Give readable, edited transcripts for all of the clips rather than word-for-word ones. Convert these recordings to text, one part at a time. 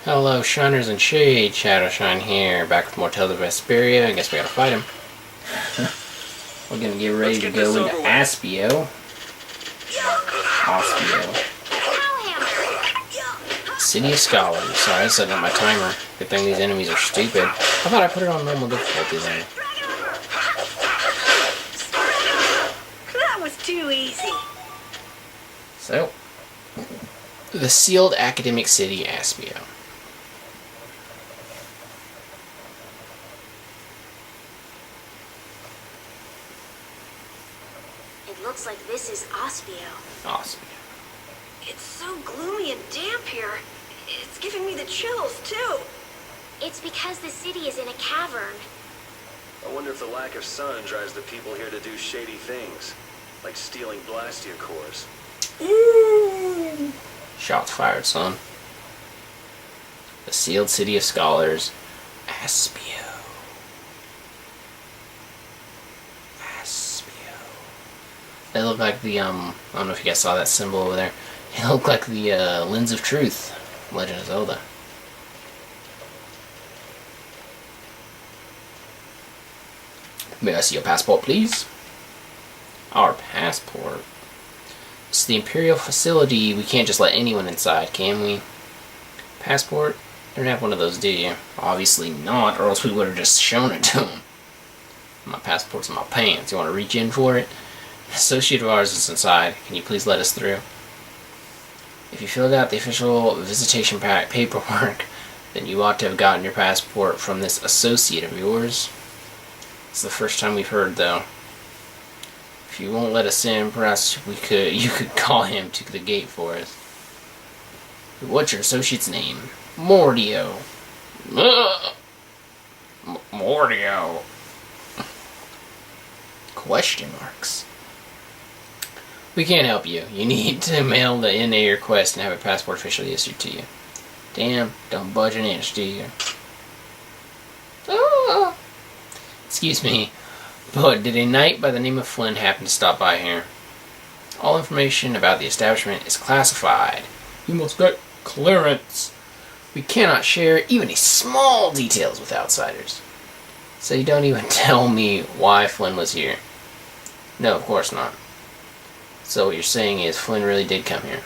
Hello, Shiners and Shade. Shadowshine here, back with more Tales of Vesperia. I guess we gotta fight him. We're gonna get ready to go into Aspio. City of Scholars. Sorry, I set up my timer. Good thing these enemies are stupid. I thought I put it on normal difficulty then. That was too easy. So, the sealed academic city, Aspio. It looks like this is Aspio. Aspio. It's so gloomy and damp here. It's giving me the chills, too. It's because the city is in a cavern. I wonder if the lack of sun drives the people here to do shady things, like stealing Blastia cores. Shots fired, son. The sealed city of scholars, Aspio. They look like the, I don't know if you guys saw that symbol over there. They look like the, Lens of Truth, Legend of Zelda. May I see your passport, please? Our passport? It's the Imperial facility. We can't just let anyone inside, can we? Passport? You don't have one of those, do you? Obviously not, or else we would have just shown it to him. My passport's in my pants. You want to reach in for it? An associate of ours is inside. Can you please let us through? If you filled out the official visitation pack paperwork, then you ought to have gotten your passport from this associate of yours. It's the first time we've heard, though. If you won't let us in, perhaps you could call him to the gate for us. What's your associate's name? Mordio. Mordio. Question marks. We can't help you. You need to mail the NA request and have a passport officially issued to you. Damn, don't budge an inch, do you? Ah. Excuse me, but did a knight by the name of Flynn happen to stop by here? All information about the establishment is classified. You must get clearance. We cannot share even a small details with outsiders. So you don't even tell me why Flynn was here? No, of course not. So what you're saying is Flynn really did come here.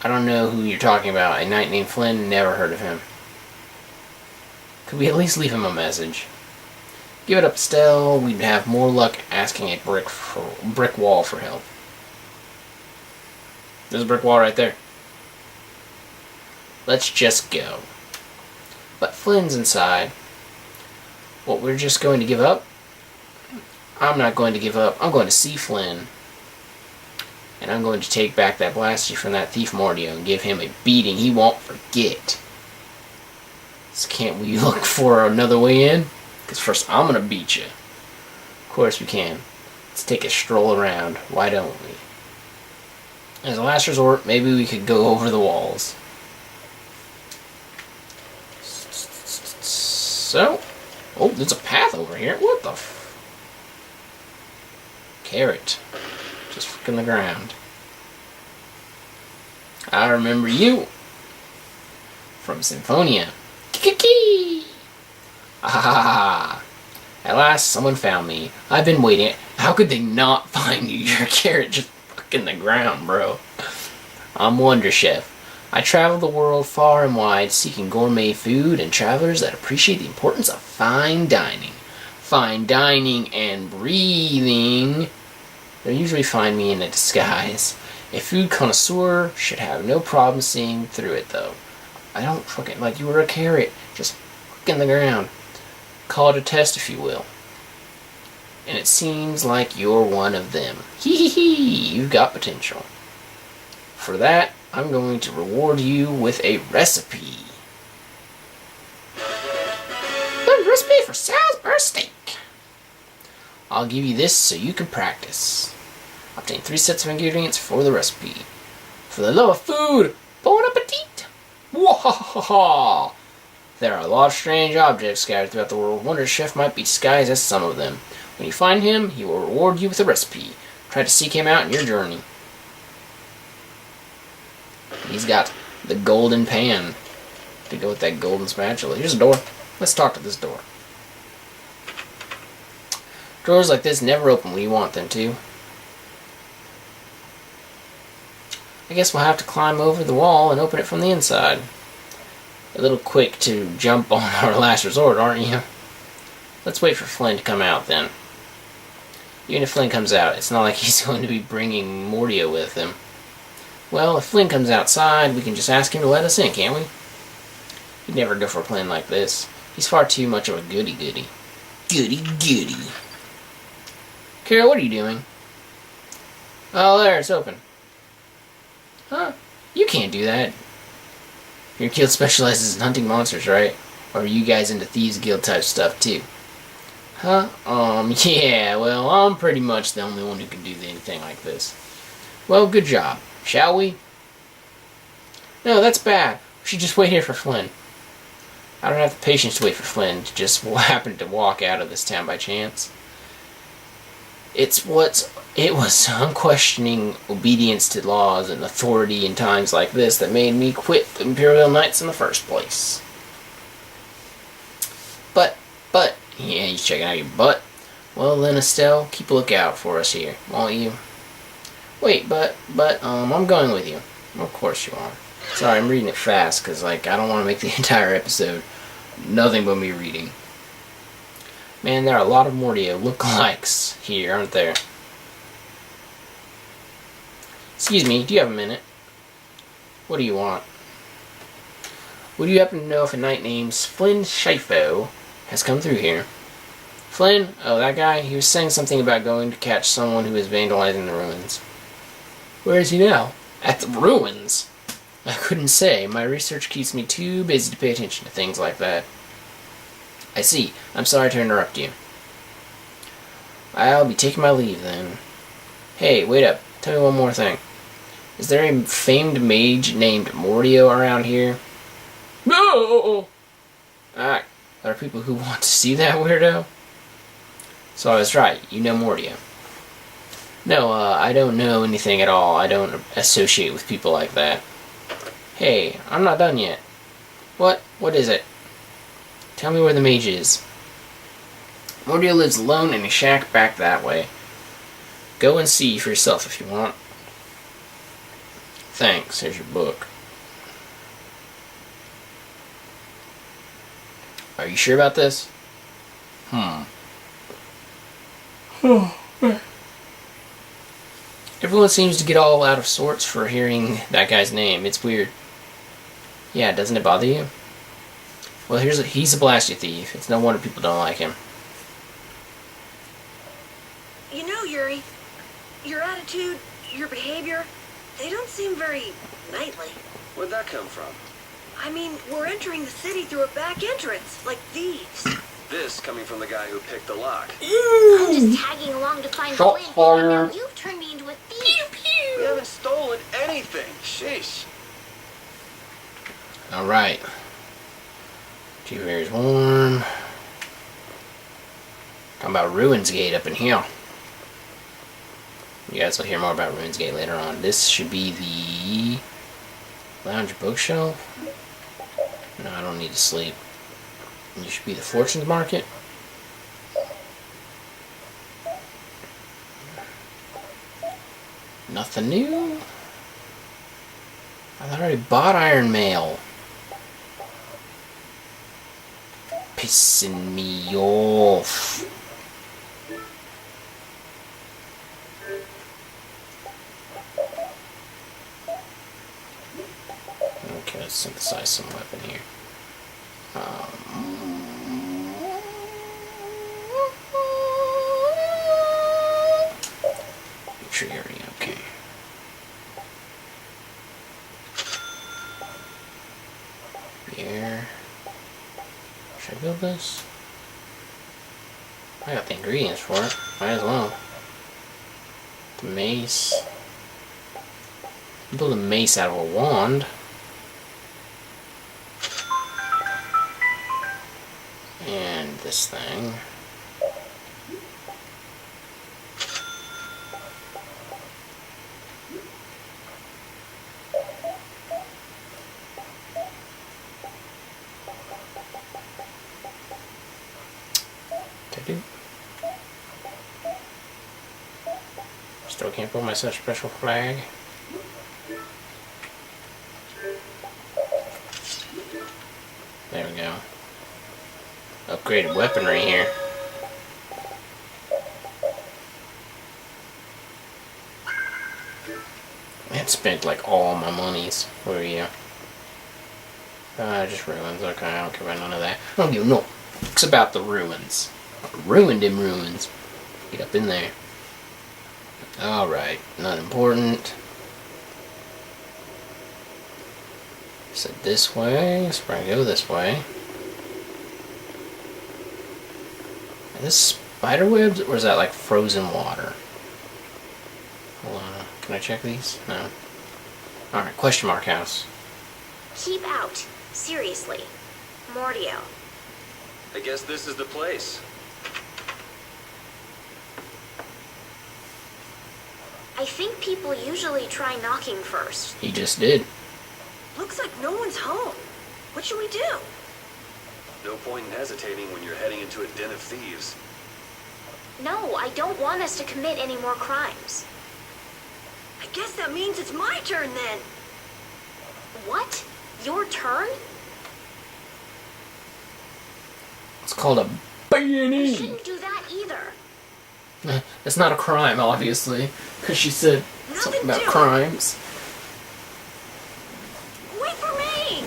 I don't know who you're talking about. A knight named Flynn? Never heard of him. Could we at least leave him a message? Give it up, Estelle. We'd have more luck asking a brick wall for help. There's a brick wall right there. Let's just go. But Flynn's inside. What, we're just going to give up? I'm not going to give up. I'm going to see Flynn. And I'm going to take back that Blastia from that thief Mordio and give him a beating he won't forget. So can't we look for another way in? Because first I'm going to beat you. Of course we can. Let's take a stroll around. Why don't we? As a last resort, maybe we could go over the walls. So, oh, there's a path over here. What the carrot. Just fucking the ground. I remember you. From Symphonia. Kiki! Ah! At last, someone found me. I've been waiting. How could they not find you? Your carrot just fucking the ground, bro. I'm Wonder Chef. I travel the world far and wide seeking gourmet food and travelers that appreciate the importance of fine dining. Fine dining and breathing. They'll usually find me in a disguise. A food connoisseur should have no problem seeing through it, though. I don't fucking like you were a carrot. Just fucking the ground. Call it a test, if you will. And it seems like you're one of them. Hee hee hee, you've got potential. For that, I'm going to reward you with a recipe. A recipe for Salisbury steak. I'll give you this so you can practice. Obtain 3 sets of ingredients for the recipe. For the love of food, bon appetit! Wahahaha! There are a lot of strange objects scattered throughout the world. Wonder Chef might be disguised as some of them. When you find him, he will reward you with a recipe. Try to seek him out in your journey. He's got The golden pan. To go with that golden spatula. Here's a door. Let's talk to this door. Doors like this never open when you want them to. I guess we'll have to climb over the wall and open it from the inside. A little quick to jump on our last resort, aren't you? Let's wait for Flynn to come out then. Even if Flynn comes out, it's not like he's going to be bringing Mordio with him. Well, if Flynn comes outside, we can just ask him to let us in, can't we? He'd never go for a plan like this. He's far too much of a goody-goody. Goody-goody. Carol, what are you doing? Oh, there, it's open. Huh? You can't do that. Your guild specializes in hunting monsters, right? Or are you guys into Thieves Guild type stuff too? Huh? Yeah, well, I'm pretty much the only one who can do anything like this. Well, good job. Shall we? No, that's bad. We should just wait here for Flynn. I don't have the patience to wait for Flynn to just happen to walk out of this town by chance. It was unquestioning obedience to laws and authority in times like this that made me quit the Imperial Knights in the first place. But, yeah, you checking out your butt? Well then, Estelle, keep a lookout for us here, won't you? Wait, but, I'm going with you. Of course you are. Sorry, I'm reading it fast, because, I don't want to make the entire episode nothing but me reading. Man, there are a lot of Mordio lookalikes here, aren't there? Excuse me, do you have a minute? What do you want? Would you happen to know if a knight named Flynn Shifo has come through here? Flynn? Oh, that guy? He was saying something about going to catch someone who is vandalizing the ruins. Where is he now? At the ruins? I couldn't say. My research keeps me too busy to pay attention to things like that. I see. I'm sorry to interrupt you. I'll be taking my leave then. Hey, wait up. Tell me one more thing. Is there a famed mage named Mordio around here? No! Alright. There are people who want to see that weirdo? So I was right. You know Mordio. No, I don't know anything at all. I don't associate with people like that. Hey, I'm not done yet. What? What is it? Tell me where the mage is. Mordio lives alone in a shack back that way. Go and see for yourself if you want. Thanks, here's your book. Are you sure about this? Everyone seems to get all out of sorts for hearing that guy's name. It's weird. Yeah, doesn't it bother you? Well, he's a blasty thief. It's no wonder people don't like him. You know, Yuri, your attitude, your behavior, they don't seem very knightly. Where'd that come from? I mean, we're entering the city through a back entrance, like thieves. This coming from the guy who picked the lock. I'm just tagging along to find Shot Flynn, fired. and now you've turned me into a thief. We haven't stolen anything. Sheesh. Alright. Two ears warm. Talking about Ruins Gate up in here. You guys will hear more about Ruins Gate later on. This should be the lounge bookshelf. No, I don't need to sleep. You should be the Fortunes Market. Nothing new. I already bought Iron Mail. Pissing me off. Okay, let's synthesize some weapon here. Tree area, okay. Here. Should I build this? I got the ingredients for it. Might as well. The mace. Build a mace out of a wand. And this thing. Still can't put my such special flag. There we go. Upgraded weaponry here. I spent like all my monies. Where are you? Just ruins. Okay, I don't care about none of that. I don't give no fucks about the ruins. I ruined them ruins. Get up in there. Alright, not important. So this way, so we're gonna go this way. Is this spider webs or is that like frozen water? Hold on, can I check these? No. Alright, question mark house. Keep out. Seriously. Mordio. I guess this is the place. I think people usually try knocking first. He just did. Looks like no one's home. What should we do? No point in hesitating when you're heading into a den of thieves. No, I don't want us to commit any more crimes. I guess that means it's my turn then. What? Your turn? It's called a You B&E. shouldn't do that either. It's not a crime, obviously, because she said something about doing. crimes. Wait for me!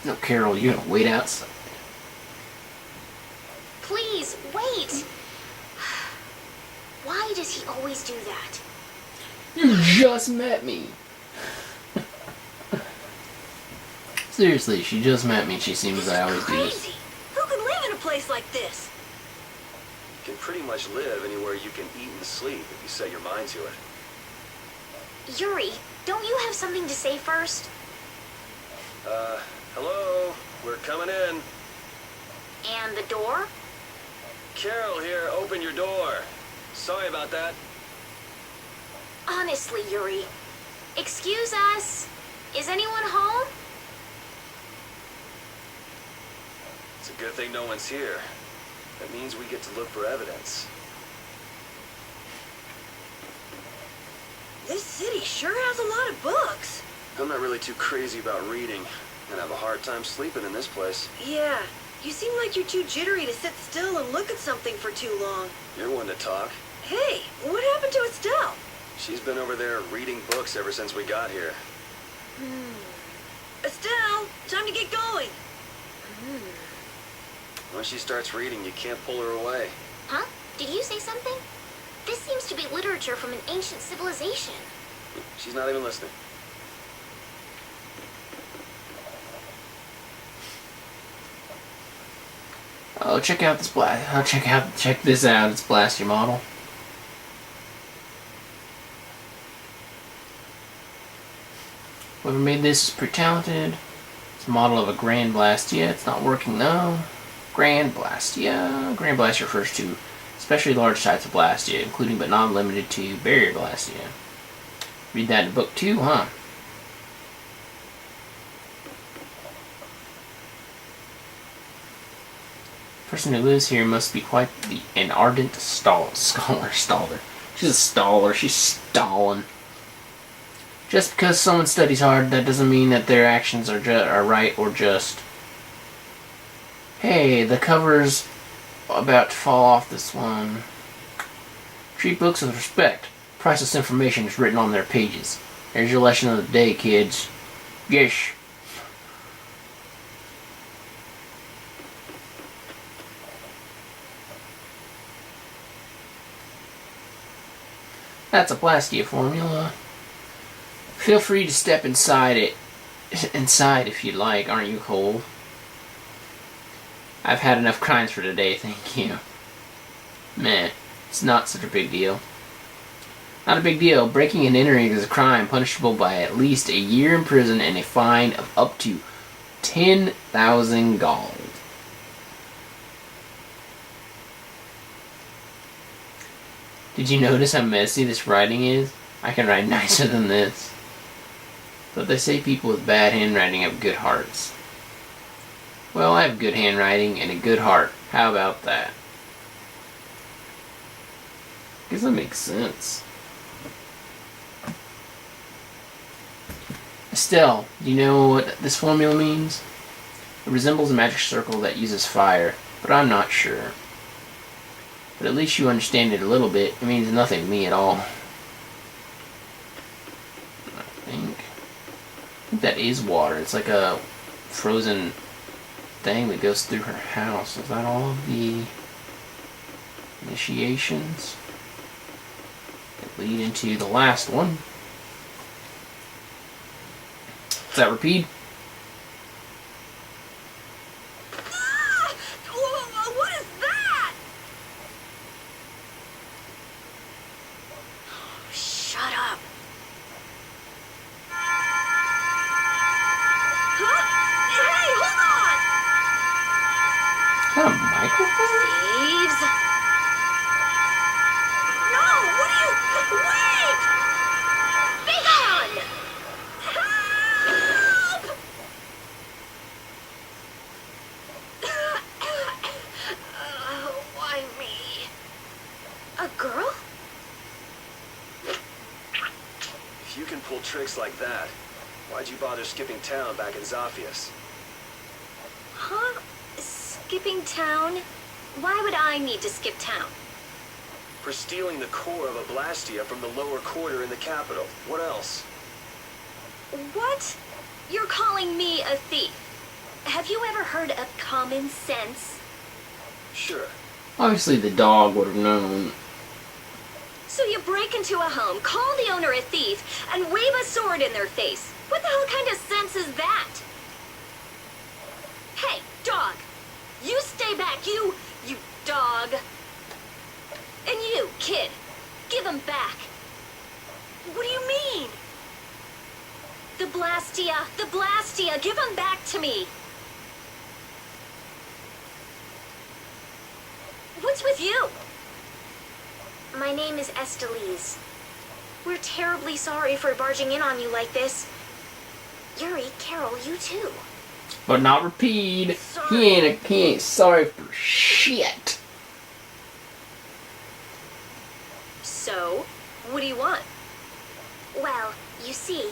No, Carol, you're gonna wait outside. Please, wait! Why does he always do that? You just met me. Seriously, she just met me. She seems This I is always do this. crazy. Who can live in a place like this? You can pretty much live anywhere you can eat and sleep if you set your mind to it. Yuri, don't you have something to say first? Hello? We're coming in. And the door? Carol here, open your door. Sorry about that. Honestly, Yuri. Excuse us. Is anyone home? It's a good thing no one's here. That means we get to look for evidence. This city sure has a lot of books. I'm not really too crazy about reading, and I have a hard time sleeping in this place. Yeah, you seem like you're too jittery to sit still and look at something for too long. You're one to talk. Hey, what happened to Estelle? She's been over there reading books ever since we got here. Estelle, time to get going. Once she starts reading, you can't pull her away. Huh? Did you say something? This seems to be literature from an ancient civilization. She's not even listening. Oh, check out this blast. Oh, check this out. It's Blaster model. Whoever made this is pretty talented. It's a model of a Grand Blastia. It's not working though. Grand Blastia. Grand Blastia refers to especially large types of Blastia, including but not limited to Barrier Blastia. Read that in book 2, huh? Person who lives here must be quite an ardent scholar. She's a staller. She's stalling. Just because someone studies hard, that doesn't mean that their actions are right or just. Hey, the cover's about to fall off this one. Treat books with respect. Priceless information is written on their pages. There's your lesson of the day, kids. Yes. That's a Blastia formula. Feel free to step inside if you'd like. Aren't you cold? I've had enough crimes for today, thank you. Meh, it's not such a big deal. Not a big deal. Breaking and entering is a crime punishable by at least a year in prison and a fine of up to 10,000 gold. Did you notice how messy this writing is? I can write nicer than this. But they say people with bad handwriting have good hearts. Well, I have good handwriting and a good heart. How about that? guess that makes sense. Still, do you know what this formula means? It resembles a magic circle that uses fire, but I'm not sure. But at least you understand it a little bit. It means nothing to me at all. I think that is water. It's like a frozen thing that goes through her house. Is that all of the initiations that lead into the last one? Does that repeat? What is that? Shut up. Huh? Hey, hold on! Is that a microphone? Thieves! No! What are you... Wait! Be gone! Help! Why me? A girl? If you can pull tricks like that, why'd you bother skipping town back in Zaphias? Huh? Skipping town? Why would I need to skip town? For stealing the core of a Blastia from the lower quarter in the capital. What else? What? You're calling me a thief? Have you ever heard of common sense? Sure. Obviously the dog would have known. So you break into a home, call the owner a thief, and wave a sword in their face. What the hell kind of sense is that? Hey, dog! You stay back, you dog! And you, kid, give him back. What do you mean? The Blastia, give him back to me. What's with you? My name is Estelise. We're terribly sorry for barging in on you like this. Yuri, Carol, you too. But not repeat. Sorry. He ain't sorry for shit. So, what do you want? Well, you see,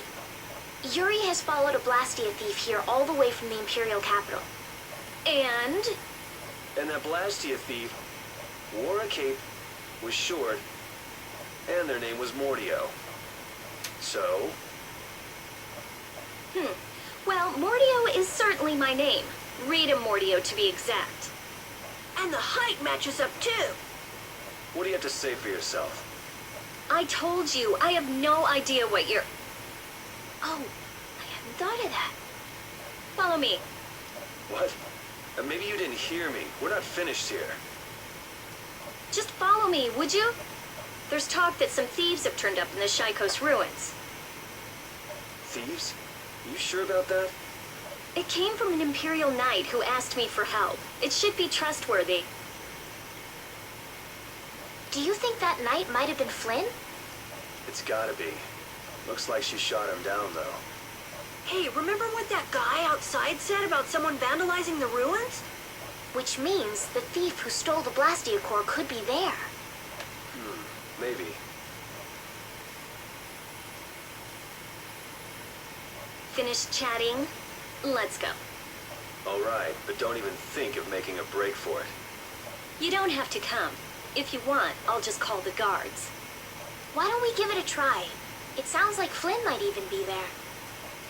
Yuri has followed a Blastia thief here all the way from the Imperial capital. And? And that Blastia thief wore a cape, was short, and their name was Mordio. So? Well, Mordio is certainly my name. Rita Mordio, to be exact. And the height matches up too. What do you have to say for yourself? I told you, I have no idea what you're... Oh, I hadn't thought of that. Follow me. What? Maybe you didn't hear me. We're not finished here. Just follow me, would you? There's talk that some thieves have turned up in the Shaikos ruins. Thieves? You sure about that? It came from an Imperial knight who asked me for help. It should be trustworthy. Do you think that knight might have been Flynn? It's gotta be. Looks like she shot him down, though. Hey, remember what that guy outside said about someone vandalizing the ruins? Which means the thief who stole the Blastia core could be there. Maybe. Finished chatting? Let's go. All right, but don't even think of making a break for it. You don't have to come. If you want, I'll just call the guards. Why don't we give it a try? It sounds like Flynn might even be there.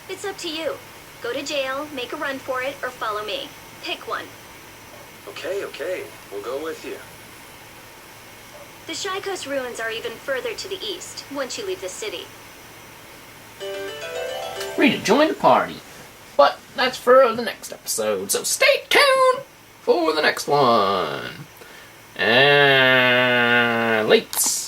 It's up to you. Go to jail, make a run for it, or follow me. Pick one. Okay. We'll go with you. The Shaikos ruins are even further to the east, once you leave the city. Rita joined the party. But that's for the next episode, so stay tuned for the next one. Lates.